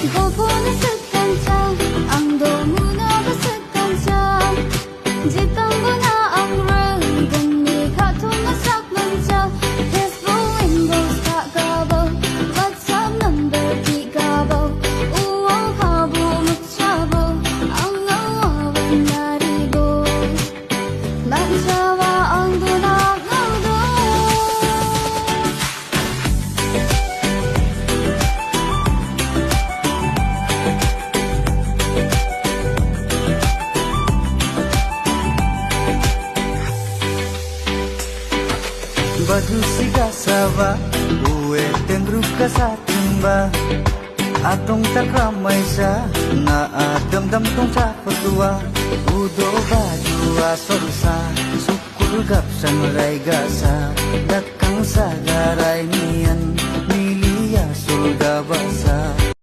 보는 습관차 ang 너무나도 습관차 짓던 거나 ang rừng mi khát thôn nó sắc mân cha peaceful windows tak gabo WhatsApp number di gabo uang habo mutchabo ang awawan naribo manjawa ang dunang ngado Baju siga sava, uwe tengru kasatimba. Atong takamay sa, na dam tong sa patua. Udo baju asorsa, sukul gapsan ray gasa. Dakang sa garay niyan, miliya sulga basa.